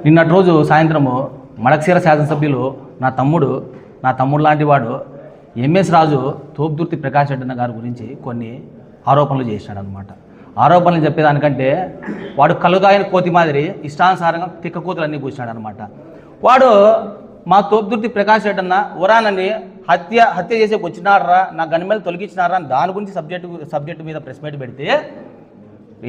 నిన్నటి రోజు సాయంత్రము మడకశిర శాసనసభ్యులు నా తమ్ముడు లాంటి వాడు ఎంఎస్ రాజు తోపుదుర్తి ప్రకాష్ రెడ్డి గారి గురించి కొన్ని ఆరోపణలు చేశాడు అనమాట. ఆరోపణలు చెప్పేదానికంటే వాడు కలుగాయన కోతి మాదిరి ఇష్టానుసారంగా తిక్క కూతులన్నీ కూర్చున్నాడు అనమాట. వాడు మా తోపుదుర్తి ప్రకాష్ రెడ్డి అన్న ఉరానని హత్య చేసేకి వచ్చినారా, నా గనిమేలు తొలగించినారా అని దాని గురించి సబ్జెక్టు మీద ప్రెస్ మీట్ పెడితే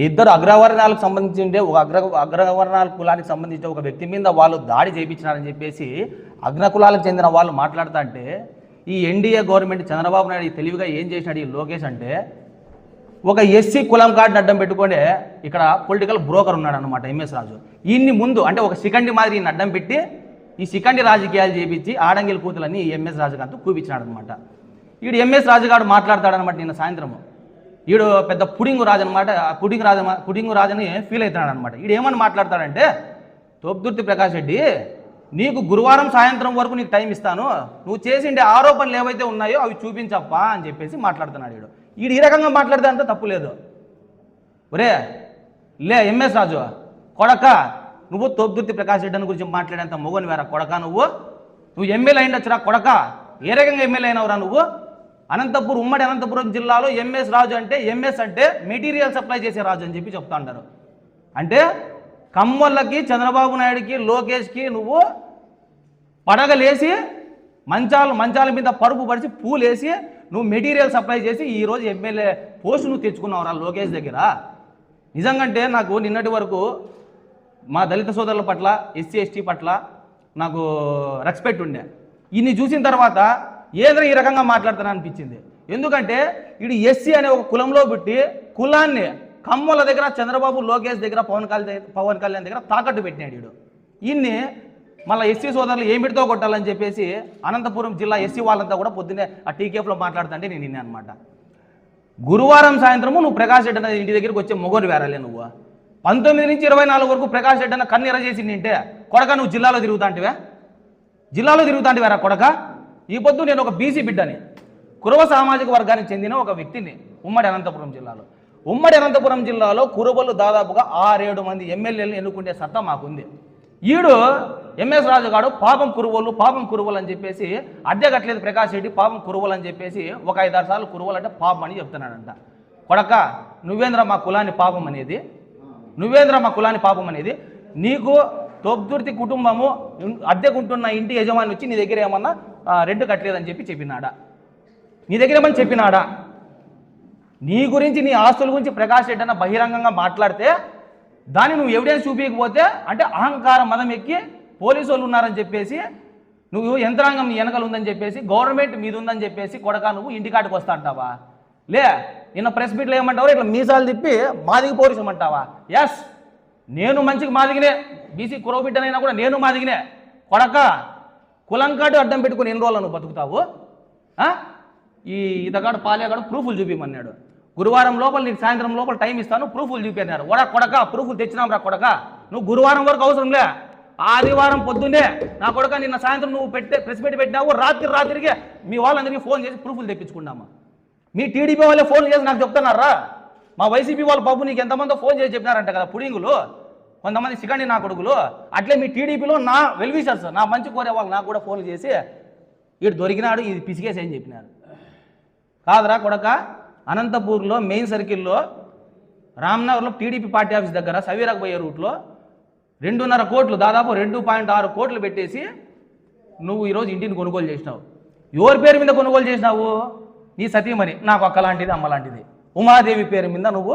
ఇద్దరు అగ్రవర్ణాలకు సంబంధించి ఒక అగ్రవర్ణాల కులానికి సంబంధించిన ఒక వ్యక్తి మీద వాళ్ళు దాడి చేయించినారని చెప్పేసి అగ్రకులాలకు చెందిన వాళ్ళు మాట్లాడుతా అంటే ఈ ఎన్డీఏ గవర్నమెంట్ చంద్రబాబు నాయుడు తెలివిగా ఏం చేసినాడు ఈ లోకేష్ అంటే ఒక ఎస్సీ కులం కార్డుని అడ్డం పెట్టుకొని ఇక్కడ పొలిటికల్ బ్రోకర్ ఉన్నాడు అనమాట ఎంఎస్ రాజు. ఈయన్ని ముందు అంటే ఒక శిఖండి మాదిరి ఈయన అడ్డం పెట్టి ఈ శిఖండి రాజకీయాలు చేయించి ఆడంగిల కూతులని ఎంఎస్ రాజుగారితో కూపించినాడు అనమాట. ఈడు ఎంఎస్ రాజుగారు మాట్లాడతాడనమాట. నిన్న సాయంత్రము ఈడు పెద్ద పుడింగు రాజు అనమాట. పుడింగు రాజుని ఫీల్ అవుతున్నాడు అనమాట. ఈడు ఏమని మాట్లాడతాడంటే, తోపుదుర్తి ప్రకాష్ రెడ్డి నీకు గురువారం సాయంత్రం వరకు నీకు టైం ఇస్తాను, నువ్వు చేసిండే ఆరోపణలు ఏవైతే ఉన్నాయో అవి చూపించప్పా అని చెప్పేసి మాట్లాడుతున్నాడు. ఈడు ఈ రకంగా మాట్లాడితే అంతా తప్పు లేదు. ఒరే లే ఎంఎస్ రాజు కొడక, నువ్వు తోపుదుర్తి ప్రకాష్ రెడ్డి గురించి మాట్లాడేంత మొగని వేరా కొడక, నువ్వు ఎమ్మెల్యే అయిండొచ్చురా కొడక. ఏ రకంగా ఎమ్మెల్యే అయినవురా నువ్వు? ఉమ్మడి అనంతపురం జిల్లాలో ఎంఎస్ రాజు అంటే ఎంఎస్ అంటే మెటీరియల్ సప్లై చేసే రాజు అని చెప్పి చెప్తా ఉంటారు. అంటే కమ్మోళ్ళకి, చంద్రబాబు నాయుడికి, లోకేష్కి నువ్వు పడగలేసి మంచాల మీద పరుపు పరిచి పూలేసి నువ్వు మెటీరియల్ సప్లై చేసి ఈరోజు ఎమ్మెల్యే పోస్ట్ నువ్వు తెచ్చుకున్నావురా లోకేష్ దగ్గర. నిజంగంటే నాకు నిన్నటి వరకు మా దళిత సోదరుల పట్ల, ఎస్సీ ఎస్టీ పట్ల నాకు రెస్పెక్ట్ ఉండే. ఇన్ని చూసిన తర్వాత ఏదో ఈ రకంగా మాట్లాడుతాను అనిపించింది. ఎందుకంటే ఇది ఎస్సీ అనే ఒక కులంలో పెట్టి కులాన్ని కమ్మల దగ్గర, చంద్రబాబు లోకేష్ దగ్గర, పవన్ కళ్యాణ్ దగ్గర తాకట్టు పెట్టినాడు వీడు. ఇన్ని మళ్ళీ ఎస్సీ సోదరులు ఏమిటితో కొట్టాలని చెప్పేసి అనంతపురం జిల్లా ఎస్సీ వాళ్ళంతా కూడా పొద్దున్నే ఆ టీకేఫ్లో మాట్లాడుతుంటే నేను నిన్నే అనమాట. గురువారం సాయంత్రము నువ్వు ప్రకాష్ రెడ్డి అన్న ఇంటి దగ్గరికి వచ్చే మొగోరు వేరాలే. నువ్వు 19 నుంచి 24 వరకు ప్రకాష్ రెడ్డి అన్న కన్నెర చేసి నింటే కొడక నువ్వు జిల్లాలో తిరుగుతాంటివేరా కొడక. ఈ పొద్దు నేను ఒక బీసీ బిడ్డని, కురవ సామాజిక వర్గానికి చెందిన ఒక వ్యక్తిని ఉమ్మడి అనంతపురం జిల్లాలో కురుబలు దాదాపుగా 6-7 మంది ఎమ్మెల్యేలను ఎన్నుకునే సత్తా మాకుంది. ఈడు ఎంఎస్ రాజు గారు పాపం కురువలు అని చెప్పేసి అద్దె కట్టలేదు ప్రకాష్ రెడ్డి, పాపం కురువలు అని చెప్పేసి ఒక 5-6 సార్లు కురువలు అంటే పాపం అని చెప్తున్నాడంట. కొడక నువ్వేంద్ర మా కులాన్ని పాపం అనేది? నీకు తోపుదుర్తి కుటుంబము అద్దెకుంటున్న ఇంటి యజమాని వచ్చి నీ దగ్గర ఏమన్నా రెంట్ కట్టలేదని చెప్పినాడా? నీ దగ్గర ఏమని చెప్పినాడా? నీ గురించి, నీ ఆస్తుల గురించి ప్రకాష్ రెడ్డి అన్న బహిరంగంగా మాట్లాడితే దాన్ని నువ్వు ఎవిడెన్స్ చూపించకపోతే అంటే అహంకారం మదం ఎక్కి పోలీసు వాళ్ళు ఉన్నారని చెప్పేసి, నువ్వు యంత్రాంగం నీ వెనకలు ఉందని చెప్పేసి, గవర్నమెంట్ మీద ఉందని చెప్పేసి కొడక నువ్వు ఇంటికాటికి వస్తా అంటావా? లే నిన్న ప్రెస్ మీట్లో ఏమంటావు, ఇట్లా మీసాలు తిప్పి మాదిగి పోలీసమంటావా? ఎస్, నేను మంచిగా మాదిగినే, బీసీ కురవ బిడ్డనైనా కూడా నేను మాదిగినే. కొడక కులంకాడు అడ్డం పెట్టుకుని ఎన్ని రోజులు నువ్వు బతుకుతావు? ఈ ఇతగాడు పాలేగాడు ప్రూఫ్లు చూపించమన్నాడు. గురువారం లోపల నీకు సాయంత్రం లోపల టైం ఇస్తాను, ప్రూఫ్లు చూపించారు. కొడక ప్రూఫ్లు తెచ్చినాం రా కొడక. నువ్వు గురువారం వరకు అవసరంలే, ఆదివారం పొద్దున్నే నా కొడక నిన్న సాయంత్రం నువ్వు ప్రెస్ మీట్ పెట్టినావు, రాత్రికి మీ వాళ్ళందరికీ ఫోన్ చేసి ప్రూఫ్లు తెప్పించుకున్నామా? మీ టీడీపీ వాళ్ళే ఫోన్ చేసి నాకు చెప్తున్నారా? మా వైసీపీ వాళ్ళ బాబు నీకు ఎంతమందో ఫోన్ చేసి చెప్పినారంట కదా, పుడింగులు కొంతమంది సికండి నా కొడుకులు. అట్లే మీ టీడీపీలో నా వెల్విషర్స్, నా మంచి కోరే వాళ్ళు నాకు కూడా ఫోన్లు చేసి వీడు దొరికినాడు, ఇది పిసికేసి అని చెప్పినారు. కాదురా కొడక, అనంతపూర్లో మెయిన్ సర్కిల్లో రామ్నగర్లో టీడీపీ పార్టీ ఆఫీస్ దగ్గర సవీరాకు పోయే రూట్లో 2.5 కోట్లు, దాదాపు 2.6 కోట్లు పెట్టేసి నువ్వు ఈరోజు ఇంటిని కొనుగోలు చేసినావు. ఎవరి పేరు మీద కొనుగోలు చేసినావు? నీ సతీమణి, నాకు అక్క లాంటిది, అమ్మ లాంటిది ఉమాదేవి పేరు మీద నువ్వు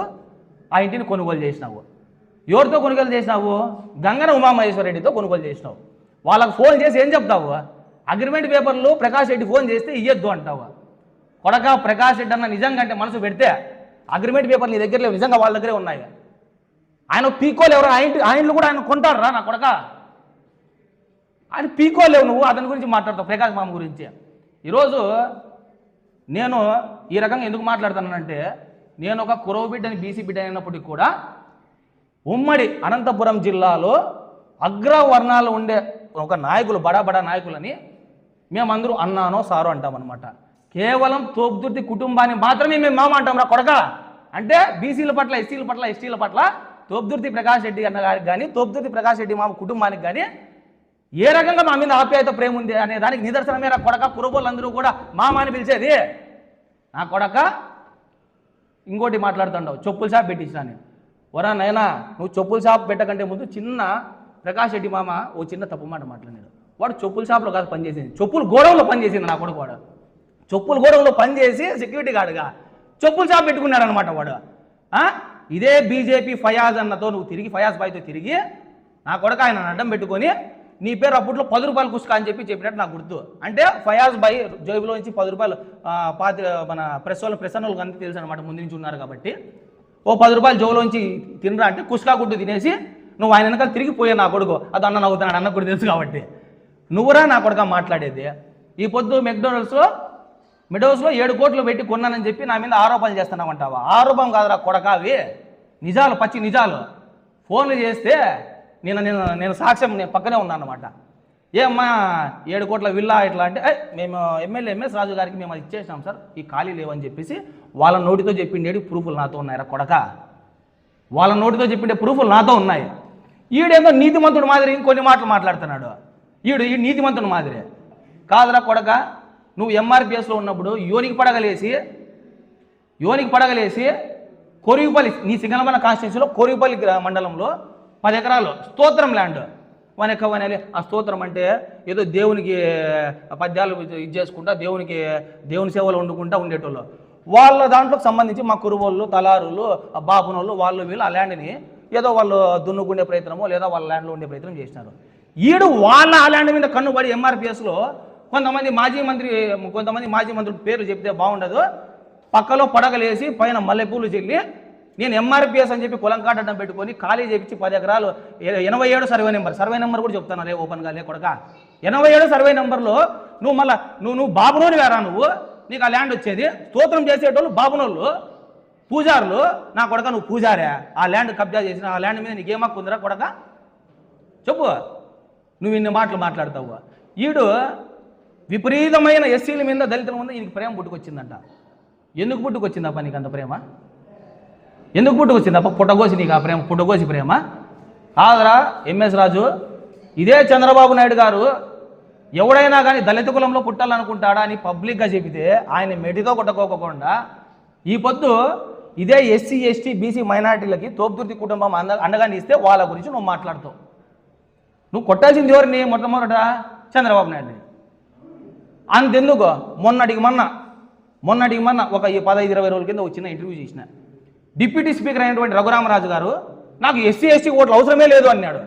ఆ ఇంటిని కొనుగోలు చేసినావు. ఎవరితో కొనుగోలు చేసినావు? గంగన ఉమామహేశ్వరరెడ్డితో కొనుగోలు చేసినావు. వాళ్ళకు ఫోన్ చేసి ఏం చెప్తావు? అగ్రిమెంట్ పేపర్లు ప్రకాష్ రెడ్డి ఫోన్ చేస్తే ఇయ్యొద్దు అంటావు. కొడక ప్రకాష్ రెడ్డి అన్న నిజంగా అంటే మనసు పెడితే అగ్రిమెంట్ పేపర్లు నీ దగ్గర లేవు, నిజంగా వాళ్ళ దగ్గరే ఉన్నాయి. ఆయన పీకోలు ఎవరు? ఆయనలు కూడా ఆయన కొంటాడు రా నా కొడక. ఆయన పీకోలేవు, నువ్వు అతని గురించి మాట్లాడతావు, ప్రకాష్ మామ గురించి. ఈరోజు నేను ఈ రకంగా ఎందుకు మాట్లాడుతున్నానంటే, నేను ఒక కురవ బిడ్డని, బీసీ బిడ్డ అయినప్పటికీ కూడా ఉమ్మడి అనంతపురం జిల్లాలో అగ్రవర్ణాలు ఉండే ఒక నాయకులు, బడా నాయకులని మేమందరూ అన్నానో సారో అంటామన్నమాట. కేవలం తోపుదుర్తి కుటుంబాన్ని మాత్రమే మేము మామ అంటాం రా కొడక. అంటే బీసీల పట్ల, ఎస్సీల పట్ల, ఎస్టీల పట్ల తోపుదుర్తి ప్రకాష్ రెడ్డి అన్న గారికి కానీ తోపుదుర్తి ప్రకాష్ రెడ్డి మా కుటుంబానికి కానీ ఏ రకంగా మా మీద ఆప్యాయత ప్రేమ ఉంది అనే దానికి నిదర్శనమే నా కొడక కురుబోళ్ళందరూ కూడా మామ అని పిలిచేది. నా కొడక ఇంకోటి మాట్లాడుతుండవు, చెప్పుల షాప్ పెట్టించినాను. వరా నైనా నువ్వు చెప్పుల షాప్ పెట్టకంటే ముందు చిన్న ప్రకాష్ రెడ్డి మామ ఓ చిన్న తప్పు మాట మాట్లాడాడు. వాడు చెప్పుల షాప్లో కాదు పనిచేసింది, చెప్పులు గోడౌన్లో పనిచేసింది. నా కొడుకు వాడు చెప్పుల గోడౌన్లో పనిచేసి సెక్యూరిటీ గార్డుగా చెప్పుల షాప్ పెట్టుకున్నాడు అనమాట వాడు. ఇదే బీజేపీ ఫయాజ్ అన్నతో నువ్వు తిరిగి, ఫయాజ్ బాయ్తో తిరిగి నా కొడుకు ఆయన అడ్డం పెట్టుకొని నీ పేరు అప్పట్లో 10 రూపాయలు కుసుకా అని చెప్పినట్టు నాకు గుర్తు. అంటే ఫయాజ్ బాయ్ జేబులో నుంచి 10 రూపాయలు మన ప్రెస్ వాళ్ళు కానీ తెలుసు అనమాట, ముందు నుంచి ఉన్నారు కాబట్టి. ఓ 10 రూపాయలు జోబులోంచి తినరా అంటే కుసుకా గుడ్డు తినేసి నువ్వు ఆయన వెనకాల తిరిగిపోయావు. నా కొడుకు అది అన్న నవ్వుతున్నాడు, అన్న కూడా తెలుసు కాబట్టి. నువ్వురా నా కొడుక మాట్లాడేది. ఈ పొద్దు మెక్డోనల్డ్స్లో 7 కోట్లు పెట్టి కొన్నానని చెప్పి నా మీద ఆరోపణలు చేస్తున్నావంటావా? ఆరోపణ కాదురా కొడక, అవి నిజాలు, పచ్చి నిజాలు. ఫోన్లు చేస్తే నేను సాక్ష్యం, నేను పక్కనే ఉన్నాను అనమాట. ఏమ్మా 7 కోట్ల విల్లా ఇట్లా అంటే మేము ఎమ్మెల్యే ఎంఎస్ రాజు గారికి మేము అది ఇచ్చేసినాం సార్, ఈ ఖాళీ లేవని చెప్పేసి వాళ్ళ నోటితో చెప్పిండేది ప్రూఫ్లు నాతో ఉన్నాయిరా కొడక. వాళ్ళ నోటితో చెప్పిండే ప్రూఫ్లు నాతో ఉన్నాయి. ఈడేదో నీతిమంతుడు మాదిరి ఇంకొన్ని మాటలు మాట్లాడుతున్నాడు. ఈ నీతిమంతుడు మాదిరి కాదురా కొడక. నువ్వు ఎంఆర్పిఎస్లో ఉన్నప్పుడు యోనికి పడగలేసి కోరిపల్లి, నీ సింగనమల కాన్స్టిట్యూన్సీలో కోరిపల్లి మండలంలో 10 ఎకరాలు స్తోత్రం ల్యాండ్ వనెక్కవనేది. ఆ స్తోత్రం అంటే ఏదో దేవునికి పద్యాలు ఇది చేసుకుంటా దేవుని సేవలు వండుకుంటా ఉండేటోళ్ళు. వాళ్ళ దాంట్లోకి సంబంధించి మా కురువోళ్ళు, తలారులు, బాపునోళ్ళు, వాళ్ళు వీళ్ళు ఆ ల్యాండ్ని ఏదో వాళ్ళు దున్నుకుండే ప్రయత్నమో లేదా వాళ్ళ ల్యాండ్లో ఉండే ప్రయత్నం చేసినారు. వాళ్ళ ఆ ల్యాండ్ మీద కన్నుబడి ఎంఆర్పిఎస్లో కొంతమంది మాజీ మంత్రుల పేర్లు చెప్తే బాగుండదు. పక్కలో పడగలేసి పైన మల్లెపూలు చెల్లి నేను ఎంఆర్పిఎస్ అని చెప్పి కులం కాటడం పెట్టుకొని ఖాళీ చేపించి 10 ఎకరాలు 87 సర్వే నెంబర్ కూడా చెప్తాను రే ఓపెన్గా లే కొడక. 87 సర్వే నెంబర్లో నువ్వు బాబునోని వేరా, నీకు ఆ ల్యాండ్ వచ్చేది. స్తోత్రం చేసేటోళ్ళు బాబునోళ్ళు, పూజారులు. నా కొడక నువ్వు పూజారే, ఆ ల్యాండ్ కబ్జా చేసిన ఆ ల్యాండ్ మీద నీకేం హక్కు ఉందిరా కొడక? చెప్పు. నువ్వు ఇన్ని మాటలు మాట్లాడతావు. ఈడు విపరీతమైన ఎస్సీల మీద, దళితుల మీద ఈయనకి ప్రేమ పుట్టుకొచ్చిందంట. ఎందుకు పుట్టుకొచ్చిందప్ప నీకు అంత ప్రేమ? ఎందుకు పుట్టుకొచ్చిందప్ప? పుట్టగోసి నీకు ఆ ప్రేమ, పుట్టగోసి ప్రేమ కాదురా ఎంఎస్ రాజు. ఇదే చంద్రబాబు నాయుడు గారు ఎవడైనా కానీ దళిత కులంలో పుట్టాలనుకుంటాడా అని పబ్లిక్గా చెబితే ఆయన మెడితో కొట్టకోకుండా ఈ పొద్దు ఇదే ఎస్సీ ఎస్టీ బీసీ మైనార్టీలకి తోపుదుర్తి కుటుంబం అండగా ఇస్తే వాళ్ళ గురించి నువ్వు మాట్లాడుతావు. నువ్వు కొట్టాల్సింది ఎవరిని? మొట్టమొదట చంద్రబాబు నాయుడిని. అంతెందుకు మొన్నటికి మొన్న ఒక 15-20 రోజుల కింద ఒక చిన్న ఇంటర్వ్యూ చేసిన. డిప్యూటీ స్పీకర్ అయినటువంటి రఘురామరాజు గారు నాకు ఎస్సీ ఎస్టీ ఓట్లు అవసరమే లేదు అన్నాడు.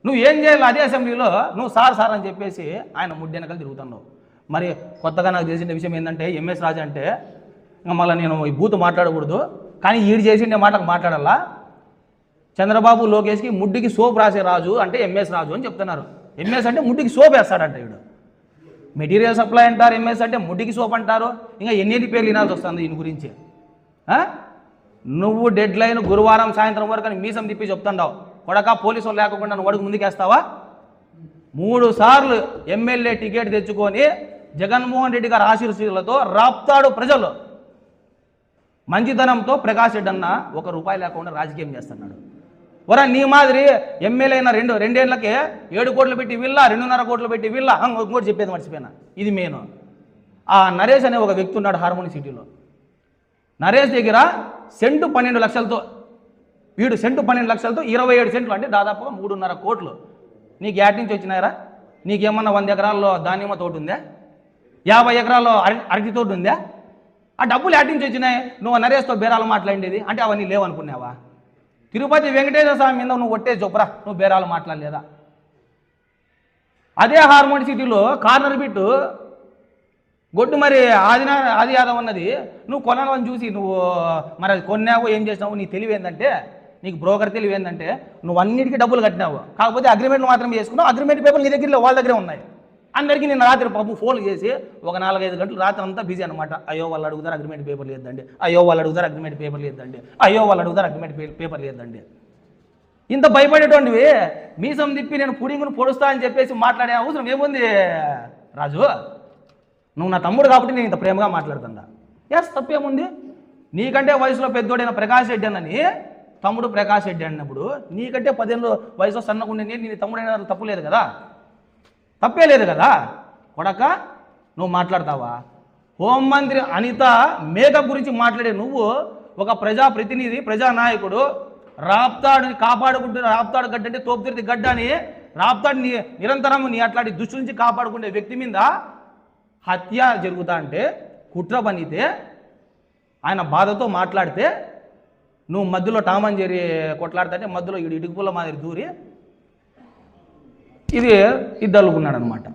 నువ్వు ఏం చేయాలి? అదే అసెంబ్లీలో నువ్వు సార్ అని చెప్పేసి ఆయన ముడ్డెనకలు తిరుగుతున్నావు. మరి కొత్తగా నాకు తెలిసిన విషయం ఏంటంటే ఎంఎస్ రాజు అంటే మళ్ళీ నేను ఈ బూత్ మాట్లాడకూడదు, కానీ ఈడు చేసిండే మాటకు మాట్లాడాలా. చంద్రబాబు లోకేష్కి ముడ్డికి సోప్ రాసే రాజు అంటే ఎంఎస్ రాజు అని చెప్తున్నారు. ఎంఎస్ అంటే ముడ్డికి సోప్ వేస్తాడంట వీడు. మెటీరియల్ సప్లై అంటారు, ఎంఎస్ అంటే ముడ్డికి సోప్ అంటారు. ఇంకా ఎన్ని పేర్లు వినాల్సి వస్తుంది దీని గురించి? నువ్వు డెడ్ లైన్ గురువారం సాయంత్రం వరకు అని మీసం తిప్పి చెప్తుండవు కొడక. పోలీసు వాళ్ళు లేకుండా నువ్వు అడుగు ముందుకేస్తావా? 3 సార్లు ఎమ్మెల్యే టికెట్ తెచ్చుకొని జగన్మోహన్ రెడ్డి గారి ఆశీర్వాదాలతో రాప్తాడు ప్రజలు. మంచితనంతో ప్రకాష్ రెడ్డి అన్న 1 రూపాయి లేకుండా రాజకీయం చేస్తున్నాడు. వరా నీ మాదిరి ఎమ్మెల్యే అయిన 2 ఏళ్ళకే 7 కోట్లు పెట్టి విల్లా, 2.5 కోట్లు పెట్టి విల్లా. ఇంకోటి చెప్పేది మర్చిపోయినా, ఇది మెయిన్. ఆ నరేష్ అనే ఒక వ్యక్తి ఉన్నాడు హార్మోని సిటీలో. నరేష్ దగ్గర సెంటు 12 లక్షలతో, వీడు సెంటు 12 లక్షలతో 27 సెంట్లు అంటే దాదాపుగా 3.5 కోట్లు. నీకు ఏటి నుంచి వచ్చినాయరా? నీకేమన్నా 100 ఎకరాల్లో దానిమ్మ తోట ఉందా? 50 ఎకరాల్లో అరటి తోట ఉందా? ఆ డబ్బులు ఏటి నుంచి వచ్చినాయి? నువ్వు నరేష్తో బేరాలు మాట్లాడేది అంటే అవన్నీ లేవనుకున్నావా? తిరుపతి వెంకటేశ్వర స్వామి మీద నువ్వు ఒట్టే చొప్పురా, నువ్వు బేరాలు మాట్లాడలేదా? అదే హార్మోని సిటీలో కార్నర్ బిట్టు గొడ్డు మరి ఆది యాదవ్ అన్నది నువ్వు కొనాలని చూసి నువ్వు మరి అది కొన్నావు, ఏం చేసినావు? నీ తెలివి ఏంటంటే, నీకు బ్రోకర్ తెలివి ఏంటంటే నువ్వు అన్నిటికీ డబ్బులు కట్టినావు, కాకపోతే అగ్రిమెంట్లు మాత్రమే చేసుకున్నావు. అగ్రిమెంట్ పేపర్లు నీ దగ్గర వాళ్ళ దగ్గరే ఉన్నాయి. అందరికీ నేను రాత్రి ఫోన్లు చేసి ఒక 4-5 గంటలు రాత్రి అంతా బిజీ అనమాట. అయ్యో వాళ్ళు అడుగుతారు అగ్రిమెంట్ పేపర్ లేదండి, అయ్యో వాళ్ళు అడుగుతారు అగ్రిమెంట్ పేపర్ లేదండి, అయ్యో వాళ్ళు అడుగుతారు అగ్రిమెంట్ పేపర్ లేదండి. ఇంత భయపడేటువంటివి మీసం తిప్పి నేను పుడింగును పొడుస్తా అని చెప్పేసి మాట్లాడే అవసరం ఏముంది రాజు? నువ్వు నా తమ్ముడు కాబట్టి నేను ఇంత ప్రేమగా మాట్లాడుతున్నా. ఎస్, తప్పేముంది? నీకంటే వయసులో పెద్దోడైన ప్రకాష్ రెడ్డి అన్నని తమ్ముడు ప్రకాష్ రెడ్డి అన్నప్పుడు నీకంటే 10 వయసు సన్నగుండే నేను నీ తమ్ముడైనా తప్పు లేదు కదా, తప్పే లేదు కదా కొడక. నువ్వు మాట్లాడతావా? హోంమంత్రి అనిత మేకప్ గురించి మాట్లాడే నువ్వు ఒక ప్రజాప్రతినిధి, ప్రజానాయకుడు, రాప్తాడుని కాపాడుకుంటున్న, రాప్తాడు గడ్డ అంటే తోపుతిరితి గడ్డ అని రాప్తాడు నిరంతరం నీ అట్లాంటి దుష్టు నుంచి కాపాడుకునే వ్యక్తి మీద హత్య జరుగుతా అంటే, కుట్ర పనితే, ఆయన బాధతో మాట్లాడితే నువ్వు మధ్యలో టామన్ జెర్రీ కొట్లాడుతుంటే మధ్యలో ఇటుకుపుల్ల మాదిరి దూరి ఇది ఇద్దరుకున్నాడు అనమాట.